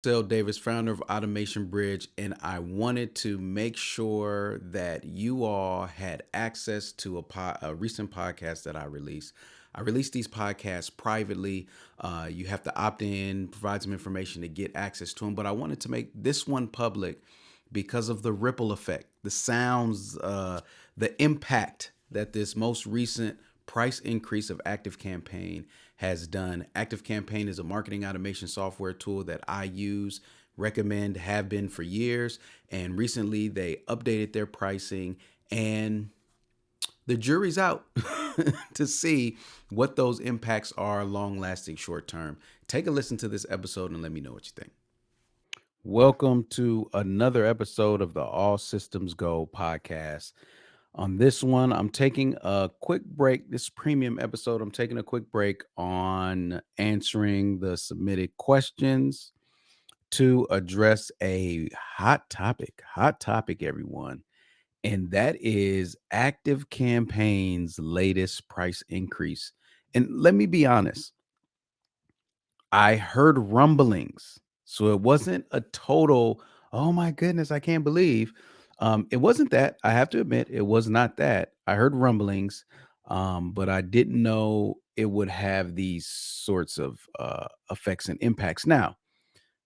Sel Davis, founder of Automation Bridge, and I wanted to make sure that you all had access to a recent podcast that I released. I released these podcasts privately. You have to opt in, provide some information to get access to them, but I wanted to make this one public because of the ripple effect, the sounds, the impact that this most recent price increase of ActiveCampaign has done. ActiveCampaign is a marketing automation software tool that I use, recommend, have been for years. And recently they updated their pricing, and the jury's out to see what those impacts are long lasting, short term. Take a listen to this episode and let me know what you think. Welcome to another episode of the All Systems Go podcast. On this one, I'm taking a quick break. This premium episode, I'm taking a quick break on answering the submitted questions to address a hot topic, everyone. And that is Active Campaign's latest price increase. And let me be honest, I heard rumblings. So it wasn't a total, oh my goodness, I can't believe. It wasn't that. I have to admit, it was not that. I heard rumblings, but I didn't know it would have these sorts of effects and impacts. Now,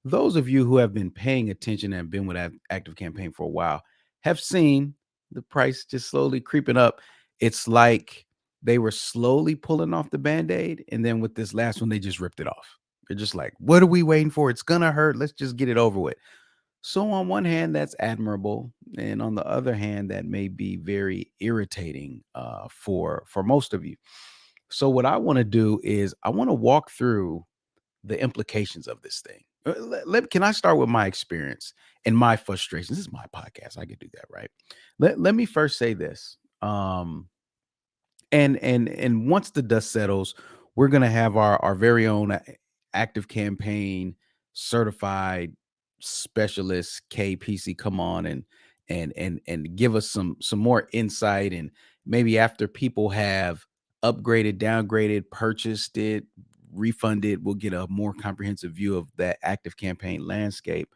those of you who have been paying attention and been with Active Campaign for a while have seen the price just slowly creeping up. It's like they were slowly pulling off the band-aid, and then with this last one, they just ripped it off. They're just like, what are we waiting for? It's gonna hurt. Let's just get it over with. So on one hand, that's admirable, and on the other hand, that may be very irritating for most of you. So what I want to do is I want to walk through the implications of this thing. Can I start with my experience and my frustrations? This is my podcast. I could do that, right? Let me first say this. And once the dust settles, we're gonna have our very own active campaign certified specialist KPC come on and give us some more insight, and maybe after people have upgraded, downgraded, purchased it, refunded, we'll get a more comprehensive view of that active campaign landscape.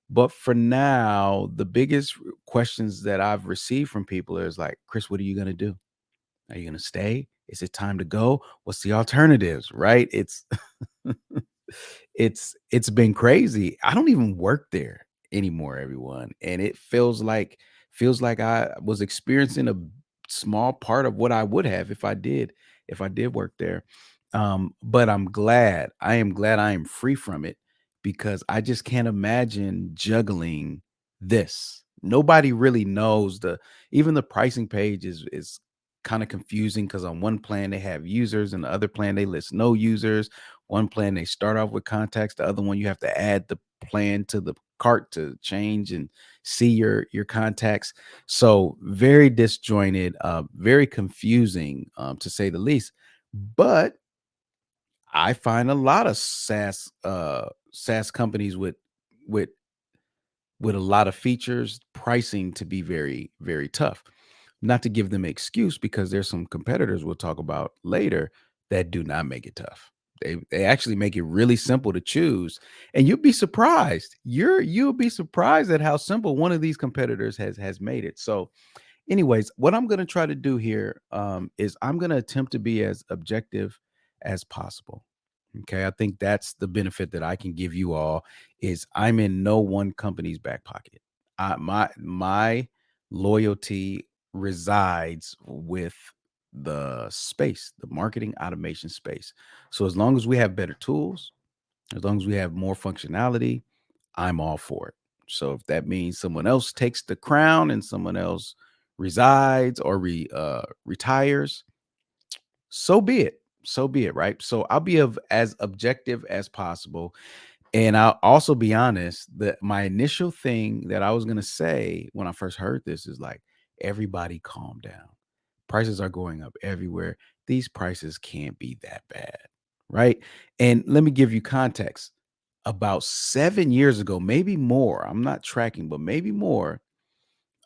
But for now, the biggest questions that I've received from people is like, Chris, what are you going to do? Are you going to stay? Is it time to go? What's the alternatives, right? It's been crazy. I don't even work there anymore, everyone, and it feels like I was experiencing a small part of what I would have if I did work there. But I'm glad. I am glad I am free from it because I just can't imagine juggling this. Nobody really knows even the pricing page is kind of confusing because on one plan they have users and the other plan they list no users. One plan they start off with contacts, the other one you have to add the plan to the cart to change and see your contacts. So very disjointed, very confusing, to say the least. But I find a lot of SaaS companies with with a lot of features, pricing to be very, very tough. Not to give them an excuse because there's some competitors we'll talk about later that do not make it tough. They actually make it really simple to choose. And you'll be surprised. You'll be surprised at how simple one of these competitors has made it. So, anyways, what I'm gonna try to do here is I'm gonna attempt to be as objective as possible. Okay, I think that's the benefit that I can give you all is I'm in no one company's back pocket. My loyalty resides with the space, the marketing automation space. So as long as we have better tools, as long as we have more functionality, I'm all for it. So if that means someone else takes the crown and someone else resides or retires, so be it. So be it, right? So I'll be as objective as possible. And I'll also be honest that my initial thing that I was going to say when I first heard this is like, everybody calm down. Prices are going up everywhere. These prices can't be that bad, right? And let me give you context. About 7 years ago, maybe more, I'm not tracking, but maybe more,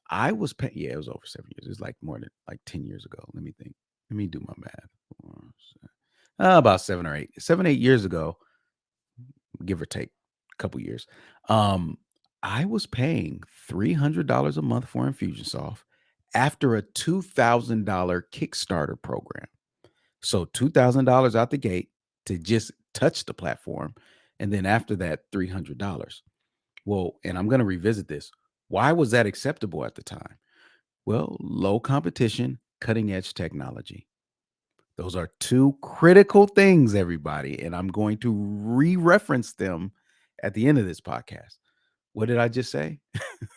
I was paying, yeah, it was over 7 years. It was like more than like 10 years ago. Let me think. Let me do my math. About 7 or 8 years ago, give or take. couple years. Um, I was paying $300 a month for Infusionsoft after a $2,000 Kickstarter program. So $2,000 out the gate to just touch the platform. And then after that, $300. Well, and I'm going to revisit this. Why was that acceptable at the time? Well, low competition, cutting edge technology. Those are two critical things, everybody. And I'm going to re reference them at the end of this podcast. What did I just say?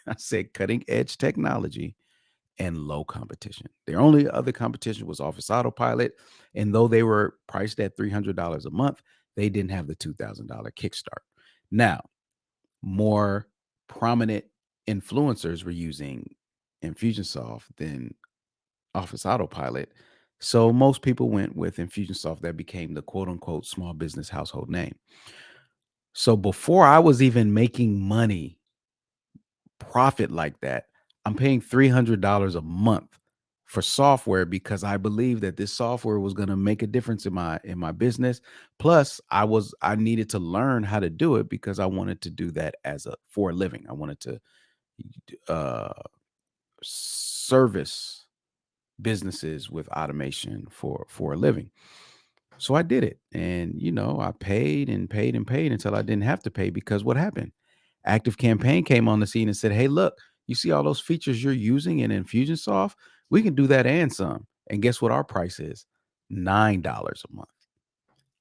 I said cutting edge technology and low competition. Their only other competition was Office Autopilot. And though they were priced at $300 a month, they didn't have the $2,000 kickstart. Now, more prominent influencers were using Infusionsoft than Office Autopilot. So most people went with Infusionsoft. That became the quote unquote small business household name. So before I was even making money, profit like that, I'm paying $300 a month for software because I believe that this software was going to make a difference in my business. Plus, I needed to learn how to do it because I wanted to do that as a for a living. I wanted to uh service businesses with automation for a living. So I did it. And I paid and paid and paid until I didn't have to pay because what happened? Active Campaign came on the scene and said, "Hey, look, you see all those features you're using in Infusionsoft? We can do that and some." And guess what our price is? $9 a month.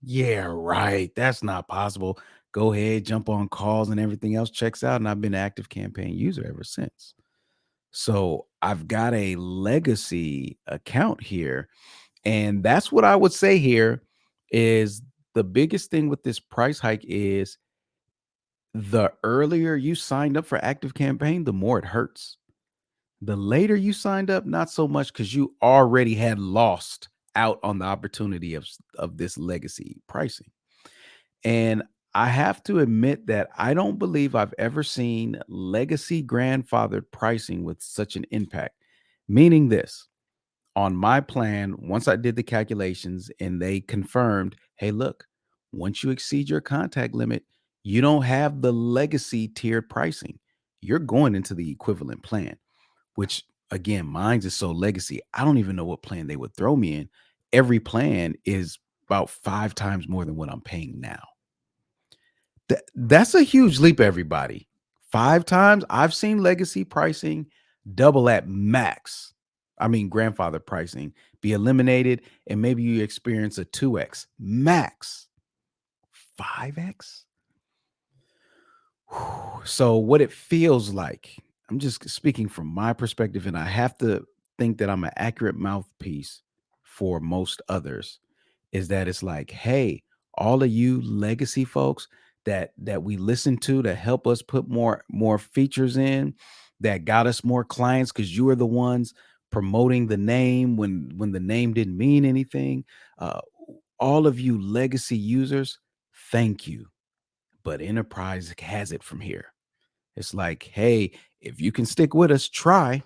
Yeah, right. That's not possible. Go ahead, jump on calls and everything else checks out. And I've been an Active Campaign user ever since. So I've got a legacy account here. And that's what I would say here is the biggest thing with this price hike is the earlier you signed up for Active Campaign, the more it hurts. The later you signed up, not so much because you already had lost out on the opportunity of this legacy pricing. And I have to admit that I don't believe I've ever seen legacy grandfathered pricing with such an impact. Meaning this, on my plan, once I did the calculations and they confirmed, hey, look, once you exceed your contact limit, you don't have the legacy tiered pricing. You're going into the equivalent plan, which again, mine's is so legacy. I don't even know what plan they would throw me in. Every plan is about 5 times more than what I'm paying now. That's a huge leap, everybody. 5 times. I've seen legacy pricing double at max. I mean, grandfather pricing be eliminated, and maybe you experience a 2x max. 5x. So, what it feels like, I'm just speaking from my perspective, and I have to think that I'm an accurate mouthpiece for most others, is that it's like, hey, all of you legacy folks that we listen to that help us put more features in, that got us more clients because you are the ones promoting the name when the name didn't mean anything. Uh, all of you legacy users, thank you. But enterprise has it from here. It's like, hey, if you can stick with us, try.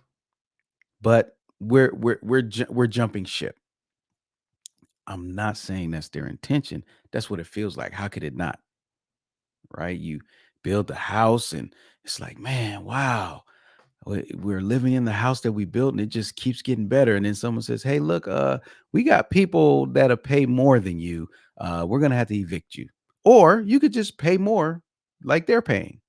But we're jumping ship. I'm not saying that's their intention. That's what it feels like. How could it not? Right? You build the house, and it's like, man, wow. We're living in the house that we built, and it just keeps getting better. And then someone says, "Hey, look, we got people that'll pay more than you. We're gonna have to evict you, or you could just pay more, like they're paying."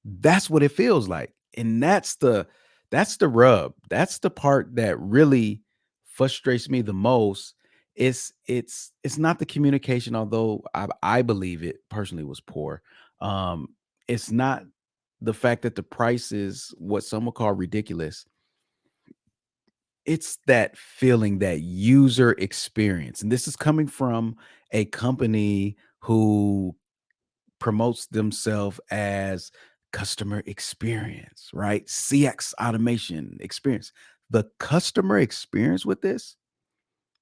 That's what it feels like. And that's the rub. That's the part that really frustrates me the most. It's not the communication, although I believe it personally was poor. Um, it's not the fact that the price is what some would call ridiculous. It's that feeling, that user experience. And this is coming from a company who promotes themselves as customer experience, right? CX automation experience. The customer experience with this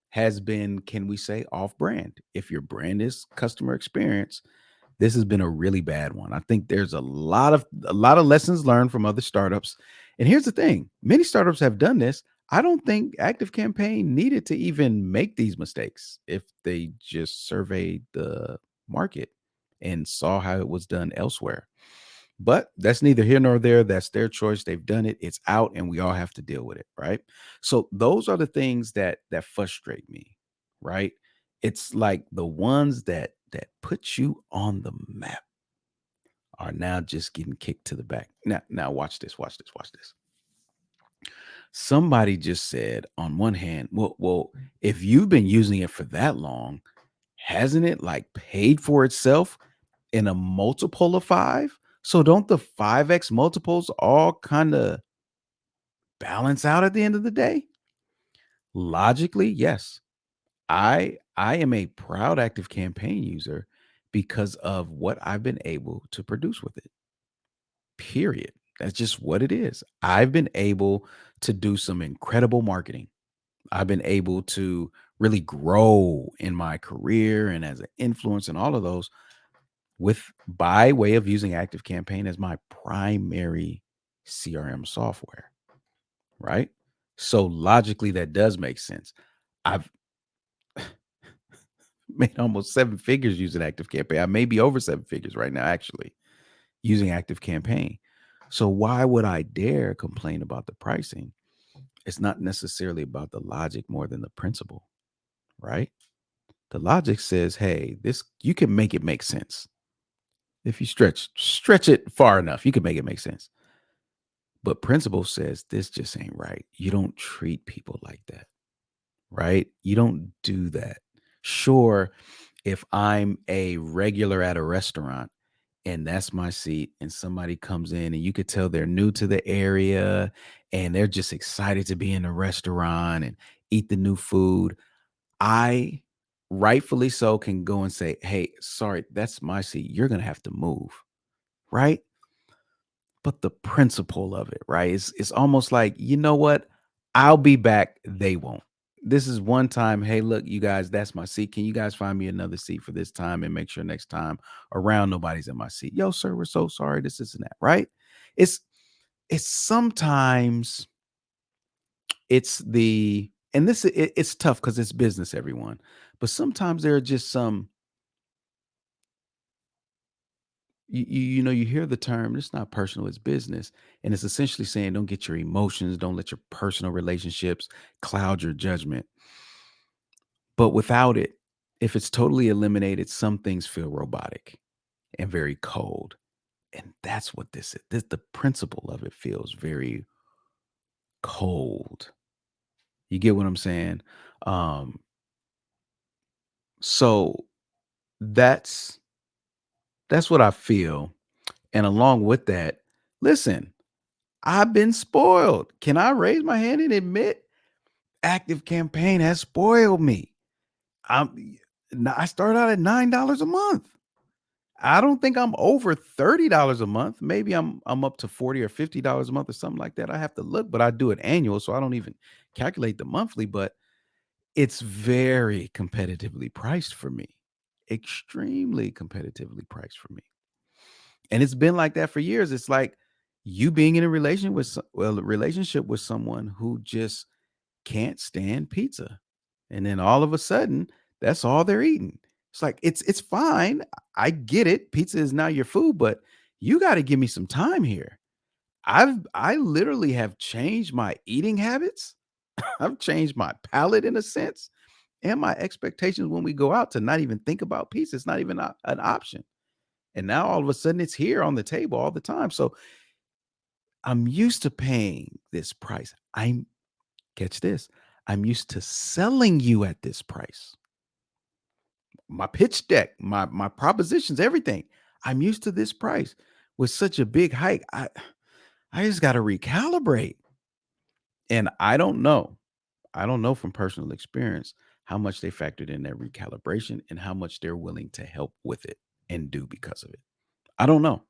has been, can we say, off brand? If your brand is customer experience, this has been a really bad one. I think there's a lot of lessons learned from other startups. And here's the thing, many startups have done this. I don't think Active Campaign needed to even make these mistakes if they just surveyed the market. and saw how it was done elsewhere. But that's neither here nor there. That's their choice. They've done it. It's out, and we all have to deal with it, right? So those are the things that frustrate me, right? It's like the ones that put you on the map are now just getting kicked to the back. Now watch this, watch this, watch this. Somebody just said on one hand, well, if you've been using it for that long, hasn't it like paid for itself in a multiple of five? So don't the 5x multiples all kind of balance out at the end of the day? Logically, yes. I am a proud active campaign user because of what I've been able to produce with it. Period. That's just what it is. I've been able to do some incredible marketing. I've been able to really grow in my career and as an influence and all of those with by way of using Active Campaign as my primary CRM software, right? So logically that does make sense. I've made almost seven figures using Active Campaign. I may be over seven figures right now, actually, using Active Campaign. So why would I dare complain about the pricing? It's not necessarily about the logic more than the principle, right? The logic says, hey, this you can make it make sense. If you stretch it far enough, you can make it make sense. But principle says this just ain't right. You don't treat people like that, right? You don't do that. Sure, if I'm a regular at a restaurant and that's my seat and somebody comes in and you could tell they're new to the area and they're just excited to be in the restaurant and eat the new food, I rightfully so can go and say, "Hey, sorry, that's my seat. You're going to have to move." Right? But the principle of it, right? It's almost like, you know what? I'll be back. They won't. This is one time. Hey, look, you guys, that's my seat. Can you guys find me another seat for this time and make sure next time around nobody's in my seat? Yo, sir, we're so sorry. This isn't that, right? It's it's sometimes it's the and this it's tough because it's business, everyone. But sometimes there are just some you know, you hear the term, it's not personal, it's business. And it's essentially saying don't get your emotions, don't let your personal relationships cloud your judgment. But without it, if it's totally eliminated, some things feel robotic and very cold. And that's what this is. The principle of it feels very cold. You get what I'm saying? Um, so that's that's what I feel. And along with that, listen, I've been spoiled. Can I raise my hand and admit Active Campaign has spoiled me? I start out at $9 a month. I don't think I'm over $30 a month. Maybe I'm up to 40 or $50 a month or something like that. I have to look, but I do it annual, so I don't even calculate the monthly, but it's very competitively priced for me. Extremely competitively priced for me. And it's been like that for years. It's like you being in a a relationship with someone who just can't stand pizza. And then all of a sudden, that's all they're eating. It's like it's fine. I get it. Pizza is now your food, but you got to give me some time here. I literally have changed my eating habits. I've changed my palate in a sense and my expectations when we go out to not even think about pizza. It's not even an option. And now all of a sudden it's here on the table all the time. So I'm used to paying this price. I'm catch this. I'm used to selling you at this price. My pitch deck, my propositions, everything. I'm used to this price. With such a big hike, I just got to recalibrate. And I don't know. I don't know from personal experience how much they factored in that recalibration and how much they're willing to help with it and do because of it. I don't know.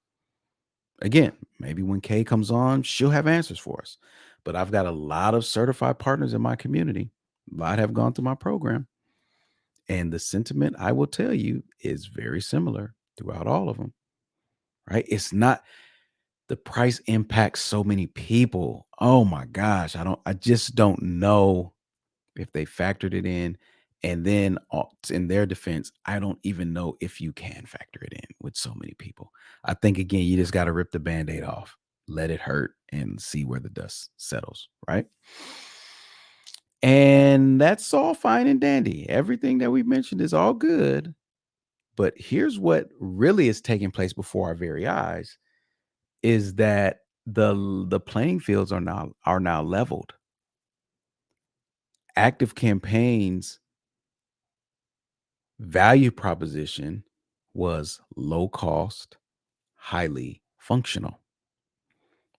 Again, maybe when Kay comes on, she'll have answers for us. But I've got a lot of certified partners in my community. A lot have gone through my program. And the sentiment I will tell you is very similar throughout all of them, right? It's not the price impacts so many people. Oh my gosh. I just don't know if they factored it in And then in their defense, I don't even know if you can factor it in with so many people. I think again, you just got to rip the band-aid off, let it hurt, and see where the dust settles, right? And that's all fine and dandy. Everything that we mentioned is all good. But here's what really is taking place before our very eyes is that the playing fields are now leveled. Active Campaign's value proposition was low cost, highly functional.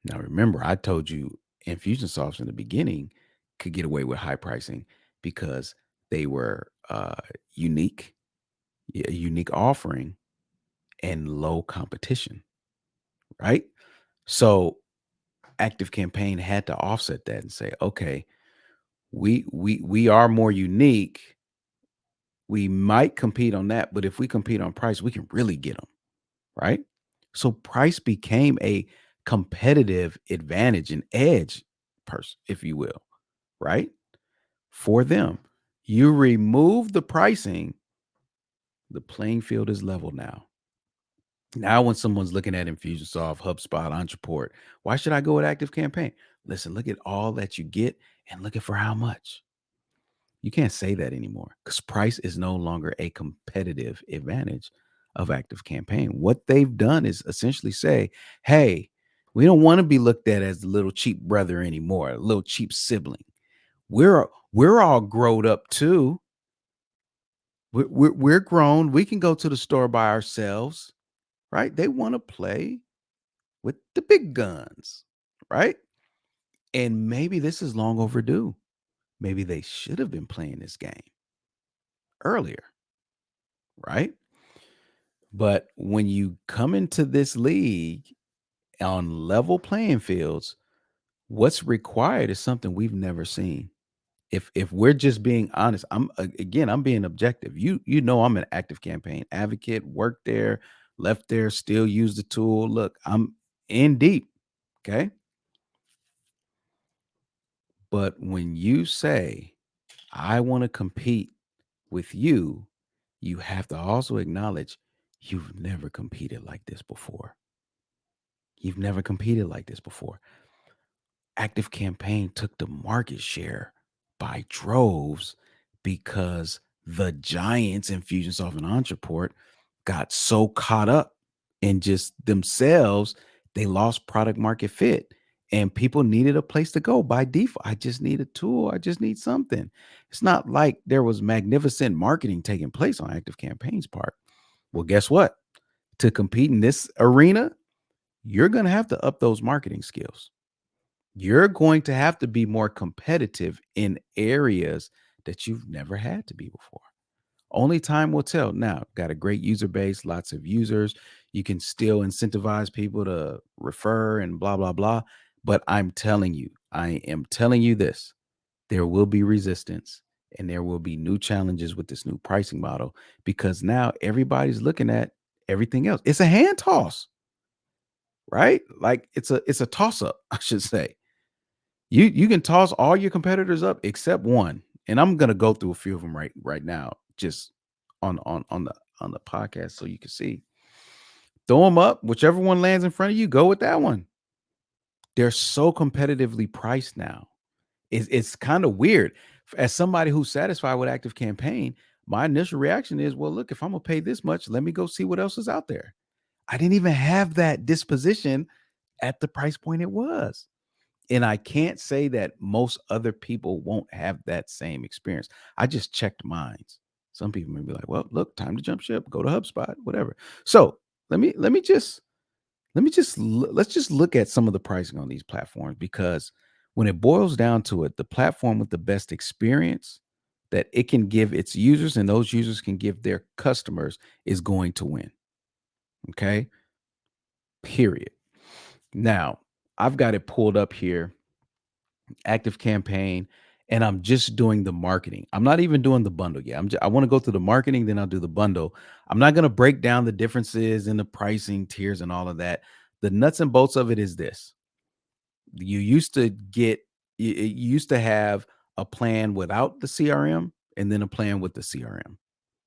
Now, remember, I told you Infusionsoft in the beginning could get away with high pricing because they were unique, a unique offering, and low competition, right? So, Active Campaign had to offset that and say, okay, we are more unique. We might compete on that, but if we compete on price, we can really get them. Right? So price became a competitive advantage, an edge if you will, right? For them. You remove the pricing, the playing field is level now. Now, when someone's looking at Infusionsoft, HubSpot, Entreport, why should I go with Active Campaign? Listen, look at all that you get and look at for how much. You can't say that anymore because price is no longer a competitive advantage of Active Campaign. What they've done is essentially say, hey, we don't want to be looked at as the little cheap brother anymore, a little cheap sibling. We're all grown up too. We're grown. We can go to the store by ourselves, right? They want to play with the big guns, right? And maybe this is long overdue. Maybe they should have been playing this game earlier, right? But when you come into this league on level playing fields, what's required is something we've never seen. If we're just being honest, I'm being objective. You know I'm an Active Campaign advocate, worked there, left there, still use the tool. Look, I'm in deep, okay? But when you say I want to compete with you, you have to also acknowledge you've never competed like this before. You've never competed like this before. Active Campaign took the market share by droves because the giants Infusionsoft and Entreport got so caught up in just themselves, they lost product market fit. And people needed a place to go by default. I just need a tool. I just need something. It's not like there was magnificent marketing taking place on Active Campaign's part. Well, guess what? To compete in this arena, you're going to have to up those marketing skills. You're going to have to be more competitive in areas that you've never had to be before. Only time will tell. Now, got a great user base, lots of users. You can still incentivize people to refer and blah, blah, blah. But I am telling you this, there will be resistance and there will be new challenges with this new pricing model because now everybody's looking at everything else. It's a hand toss, right? Like it's a toss up, I should say. You can toss all your competitors up except one, and I'm gonna go through a few of them right now, just on the podcast, so you can see. Throw them up, whichever one lands in front of you, go with that one. They're so competitively priced now. It's kind of weird. As somebody who's satisfied with Active Campaign, my initial reaction is, well, look, if I'm gonna pay this much, let me go see what else is out there. I didn't even have that disposition at the price point it was. And I can't say that most other people won't have that same experience. I just checked minds. Some people may be like, "Well, look, time to jump ship, go to HubSpot, whatever." So let's just look at some of the pricing on these platforms because when it boils down to it, the platform with the best experience that it can give its users and those users can give their customers is going to win. Okay. Period. Now, I've got it pulled up here, Active Campaign, and I'm just doing the marketing. I'm not even doing the bundle yet. I want to go through the marketing, then I'll do the bundle. I'm not going to break down the differences in the pricing tiers and all of that. The nuts and bolts of it is this. You used to have a plan without the CRM and then a plan with the CRM.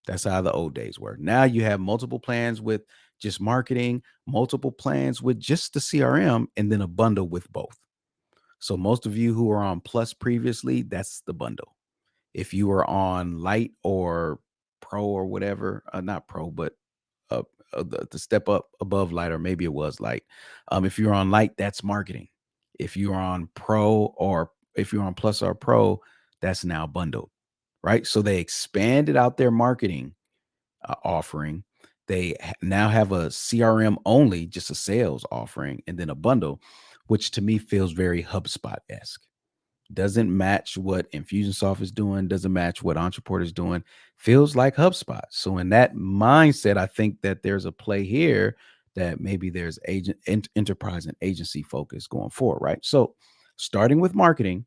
That's how the old days were. Now you have multiple plans with just marketing, multiple plans with just the CRM, and then a bundle with both. So most of you who are on Plus previously, that's the bundle. If you were on Light or Pro or whatever, not Pro, but uh, the step up above Light, or maybe it was Light. If you're on Light, that's marketing. If you're on Pro, or if you're on Plus or Pro, that's now bundled, right? So they expanded out their marketing offering. They now have a CRM only, just a sales offering, and then a bundle, which to me feels very HubSpot esque. Doesn't match what Infusionsoft is doing, doesn't match what Entreport is doing, feels like HubSpot. So, in that mindset, I think that there's a play here that maybe there's enterprise and agency focus going forward, right? So, starting with marketing,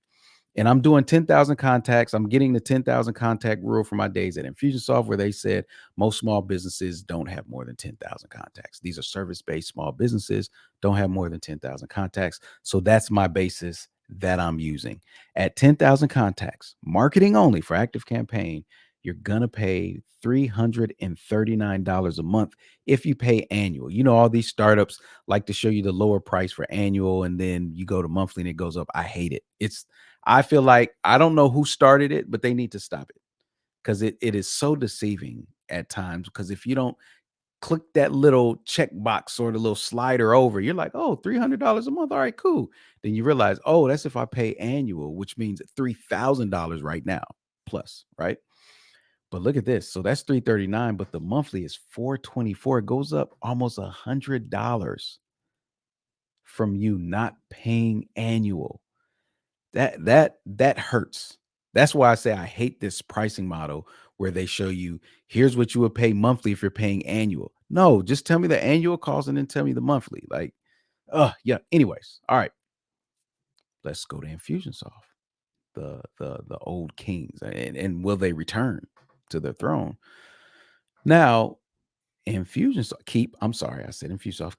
and I'm doing 10,000 contacts. I'm getting the 10,000 contact rule for my days at Infusionsoft, where they said most small businesses don't have more than 10,000 contacts. These are service-based small businesses, don't have more than 10,000 contacts. So that's my basis that I'm using. At 10,000 contacts, marketing only for Active Campaign, you're going to pay $339 a month if you pay annual. You know, all these startups like to show you the lower price for annual, and then you go to monthly and it goes up. I hate it. I feel like, I don't know who started it, but they need to stop it, because it is so deceiving at times. Because if you don't click that little check box or the little slider over, you're like, oh, $300 a month. All right, cool. Then you realize, oh, that's if I pay annual, which means $3,000 right now plus, right? But look at this. So that's 339, but the monthly is 424. It goes up almost $100 from you not paying annual. That hurts. That's why I say I hate this pricing model where they show you, here's what you would pay monthly if you're paying annual. No, just tell me the annual cost and then tell me the monthly. Like, yeah. Anyways, all right, let's go to Infusionsoft, the old kings, and will they return to the throne? Now, Infusionsoft, Keep. I'm sorry, I said Infusionsoft.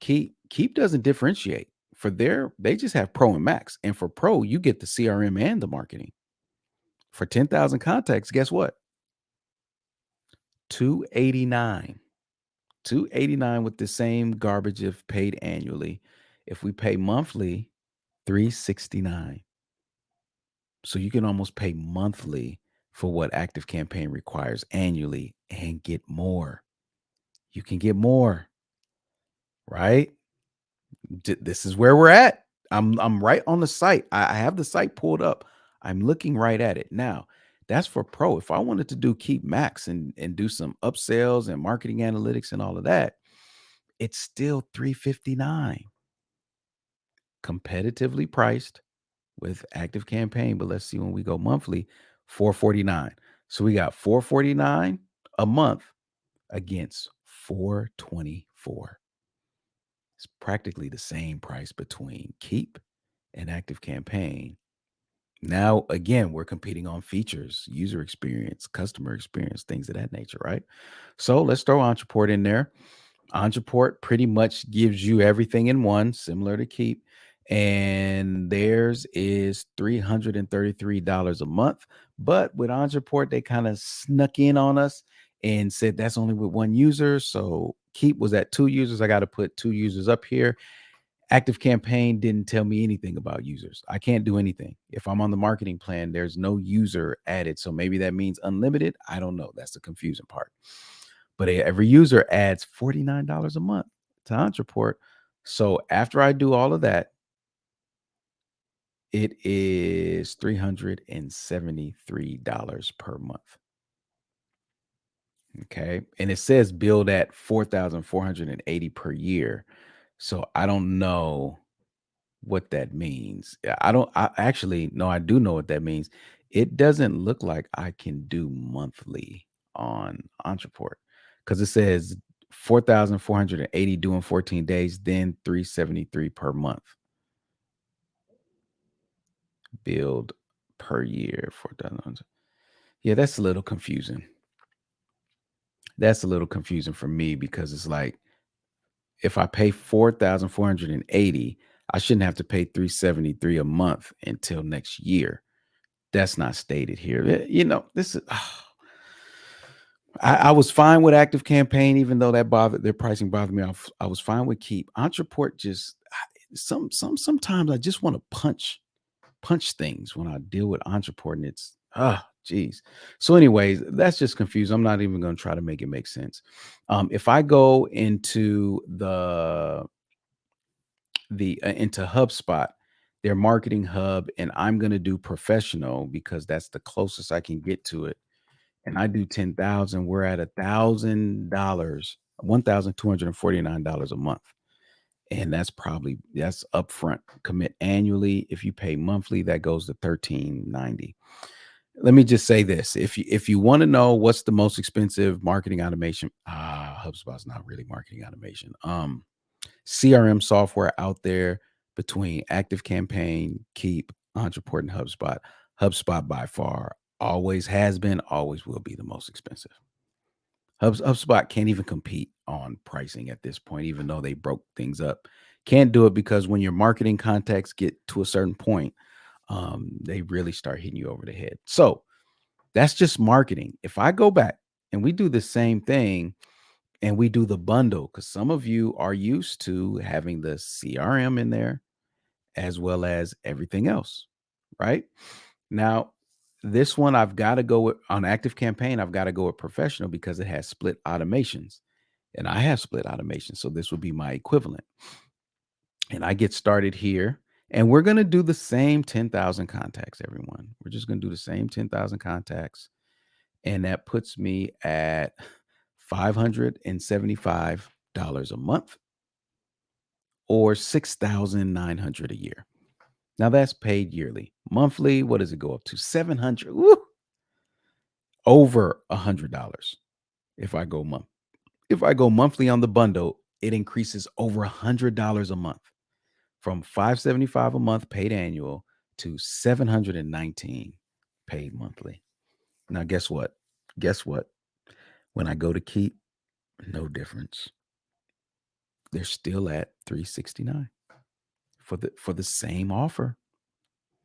Keep doesn't differentiate. They just have Pro and Max, and for Pro, you get the CRM and the marketing. For 10,000 contacts, guess what? 289. 289 with the same garbage if paid annually. If we pay monthly, 369. So you can almost pay monthly for what Active Campaign requires annually and get more. You can get more, right? This is where we're at. I'm right on the site. I have the site pulled up. I'm looking right at it now. That's for Pro. If I wanted to do Keep Max and do some upsells and marketing analytics and all of that, it's still 359, competitively priced with Active Campaign. But let's see, when we go monthly, 449. So we got 449 a month against 424. It's practically the same price between Keep and Active Campaign. Now, again, we're competing on features, user experience, customer experience, things of that nature, right? So let's throw Entreport in there. Entreport pretty much gives you everything in one, similar to Keep. And theirs is $333 a month. But with Entreport, they kind of snuck in on us and said that's only with one user. So Keep was at 2 users. I got to put 2 users up here. Active Campaign didn't tell me anything about users. I can't do anything. If I'm on the marketing plan, there's no user added. So maybe that means unlimited. I don't know. That's the confusing part. But every user adds $49 a month to Entreport. So after I do all of that, it is $373 per month. Okay. And it says build at 4,480 per year. So I don't know what that means. I actually, no, I do know what that means. It doesn't look like I can do monthly on Entreport, because it says 4,480 doing 14 days, then 373 per month build per year. 4,000. Yeah, that's a little confusing. That's a little confusing for me, because it's like, if I pay 4,480, I shouldn't have to pay 373 a month until next year. That's not stated here. You know, this is I was fine with Active Campaign, even though that bothered their pricing bothered me. I was fine with Keep. Entreport just sometimes I just want to punch things when I deal with Entreport, and it's geez. So, anyways, that's just confused. I'm not even going to try to make it make sense. If I go into the into HubSpot, their marketing hub, and I'm going to do professional because that's the closest I can get to it, and I do 10,000, we're at $1,000, $1,249 a month. And that's upfront commit annually. If you pay monthly, that goes to 1390. Let me just say this. If you want to know what's the most expensive marketing automation, HubSpot's not really marketing automation. CRM software out there between ActiveCampaign, Keep, Entreport, and HubSpot. HubSpot by far always has been, always will be the most expensive. HubSpot can't even compete on pricing at this point, even though they broke things up. Can't do it because when your marketing contacts get to a certain point, they really start hitting you over the head. So that's just marketing. If I go back and we do the same thing and we do the bundle, because some of you are used to having the CRM in there as well as everything else, right? Now, this one I've got to go with on Active Campaign. I've got to go with professional because it has split automations, and I have split automation. So this would be my equivalent. And I get started here, and we're going to do the same 10,000 contacts, everyone. We're just going to do the same 10,000 contacts. And that puts me at $575 a month or $6,900 a year. Now that's paid yearly. Monthly, what does it go up to? 700. Woo! Over $100 if I go month. If I go monthly on the bundle, it increases over $100 a month from 575 a month paid annual to 719 paid monthly. Now guess what? Guess what? When I go to Keep, no difference. They're still at 369 for the same offer,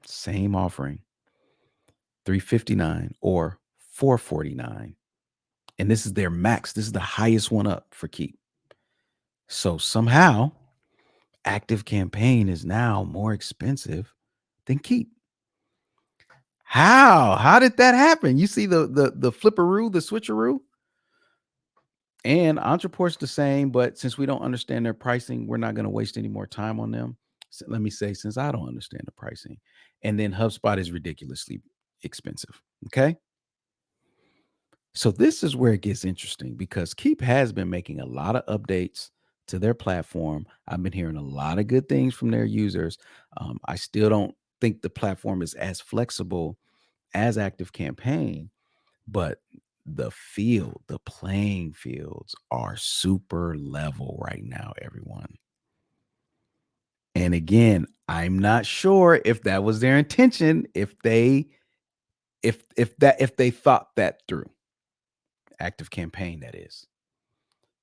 same offering. 359 or 449. And this is their max. This is the highest one up for Keep. So somehow Active Campaign is now more expensive than Keep. How did that happen? You see the flipperoo, the switcheroo? And Entreport's the same, but since we don't understand their pricing, we're not going to waste any more time on them. So let me say, since I don't understand the pricing. And then HubSpot is ridiculously expensive. Okay. So this is where it gets interesting because Keep has been making a lot of updates to their platform. I've been hearing a lot of good things from their users. I still don't think the platform is as flexible as Active Campaign, but the playing fields are super level right now, everyone. And again, I'm not sure if that was their intention, if they thought that through. Active Campaign, that is.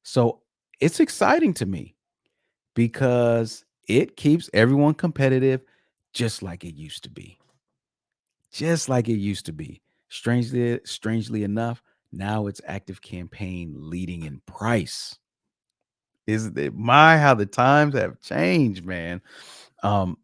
So it's exciting to me because it keeps everyone competitive just like it used to be. Just like it used to be. Strangely enough, now it's Active Campaign leading in price. Is it my how the times have changed, man?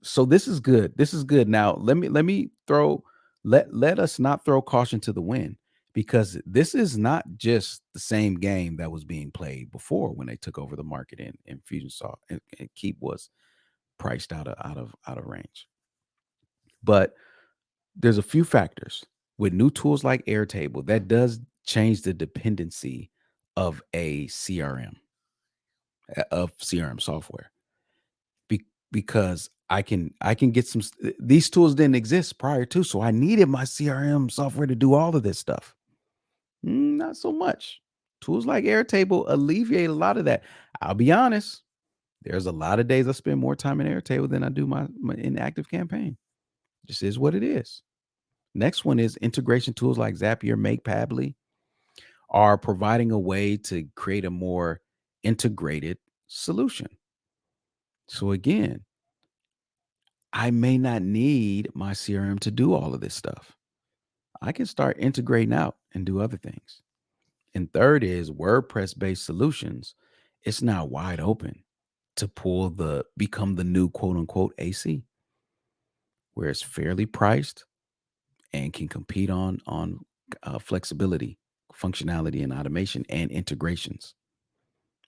So this is good. This is good. Now let me throw let us not throw caution to the wind because this is not just the same game that was being played before when they took over the market in Infusionsoft and Keep was priced out of range. But there's a few factors with new tools like Airtable that does change the dependency of a CRM of CRM software because I can get these tools didn't exist prior to, so I needed my CRM software to do all of this stuff. Not so much. Tools like Airtable alleviate a lot of that. I'll be honest. There's a lot of days I spend more time in Airtable than I do my in Active Campaign. Just is what it is. Next one is integration tools like Zapier, Make, Pabbly are providing a way to create a more integrated solution. So again, I may not need my CRM to do all of this stuff. I can start integrating out and do other things. And third is WordPress based solutions. It's now wide open to become the new quote unquote AC, where it's fairly priced and can compete on flexibility, functionality, and automation and integrations.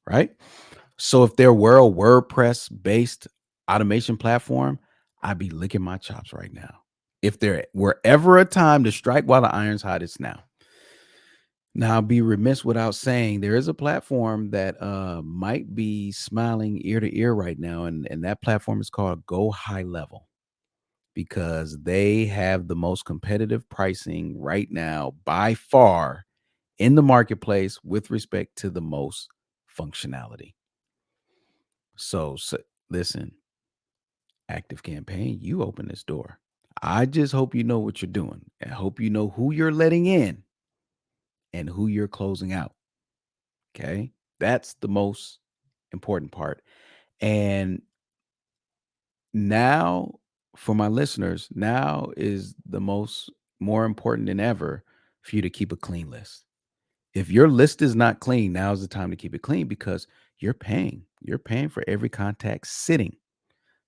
Right. So if there were a WordPress based automation platform, I'd be licking my chops right now. If there were ever a time to strike while the iron's hot, it's now. Now, I'll be remiss without saying there is a platform that might be smiling ear to ear right now, and that platform is called Go High Level because they have the most competitive pricing right now by far in the marketplace with respect to the most functionality. So listen, Active Campaign, you open this door. I just hope you know what you're doing. I hope you know who you're letting in and who you're closing out. Okay. That's the most important part. And now, for my listeners, now is the more important than ever for you to keep a clean list. If your list is not clean, now is the time to keep it clean because you're paying. You're paying for every contact sitting.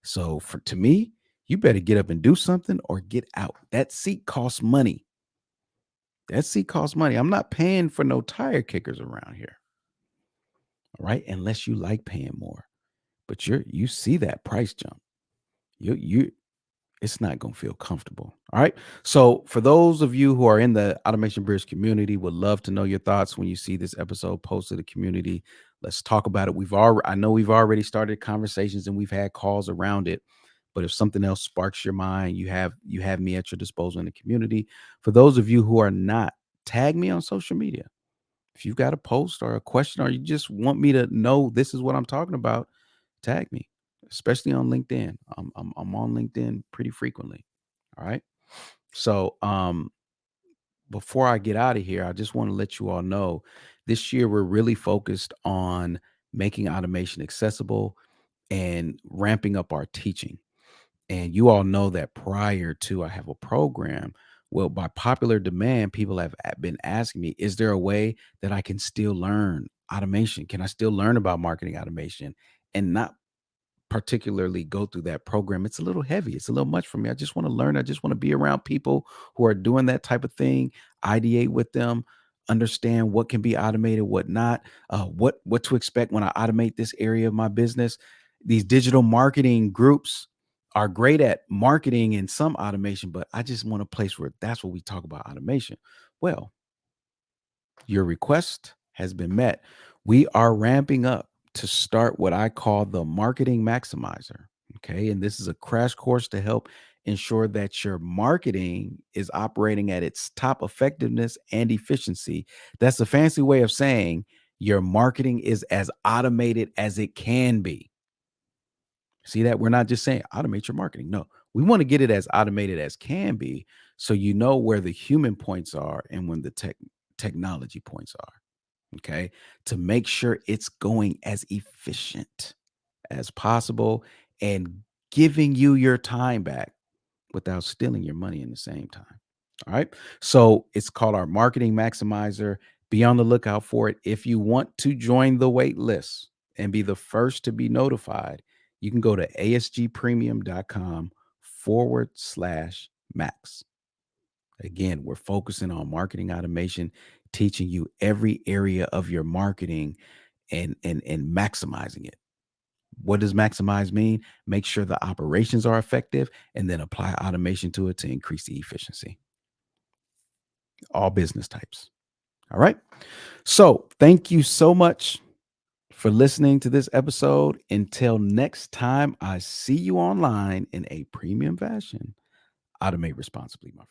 So to me, you better get up and do something or get out. That seat costs money. That seat costs money. I'm not paying for no tire kickers around here. All right. Unless you like paying more. But you see that price jump. You it's not going to feel comfortable. All right. So for those of you who are in the Automation Bridge community, would love to know your thoughts when you see this episode posted to the community. Let's talk about it. I know we've already started conversations and we've had calls around it. But if something else sparks your mind, you have me at your disposal in the community. For those of you who are not, tag me on social media. If you've got a post or a question, or you just want me to know this is what I'm talking about, tag me, especially on LinkedIn. I'm on LinkedIn pretty frequently. All right. So before I get out of here, I just want to let you all know this year we're really focused on making automation accessible and ramping up our teaching. And you all know that prior to I have a program, well, by popular demand, people have been asking me, is there a way that I can still learn automation? Can I still learn about marketing automation and not particularly go through that program? It's a little heavy. It's a little much for me. I just want to learn. I just want to be around people who are doing that type of thing, ideate with them, understand what can be automated, what not, what to expect when I automate this area of my business. These digital marketing groups are great at marketing and some automation, but I just want a place where that's what we talk about automation. Well, your request has been met. We are ramping up to start what I call the marketing maximizer. Okay. And this is a crash course to help ensure that your marketing is operating at its top effectiveness and efficiency. That's a fancy way of saying your marketing is as automated as it can be. See that? We're not just saying automate your marketing. No, we want to get it as automated as can be so you know where the human points are and when the technology points are. Okay. To make sure it's going as efficient as possible and giving you your time back without stealing your money in the same time. All right. So it's called our marketing maximizer. Be on the lookout for it. If you want to join the wait list and be the first to be notified, you can go to asgpremium.com/max. Again, we're focusing on marketing automation, teaching you every area of your marketing and maximizing it. What does maximize mean? Make sure the operations are effective and then apply automation to it to increase the efficiency. All business types. All right. So thank you so much for listening to this episode. Until next time, I see you online in a premium fashion. Automate responsibly, my friend.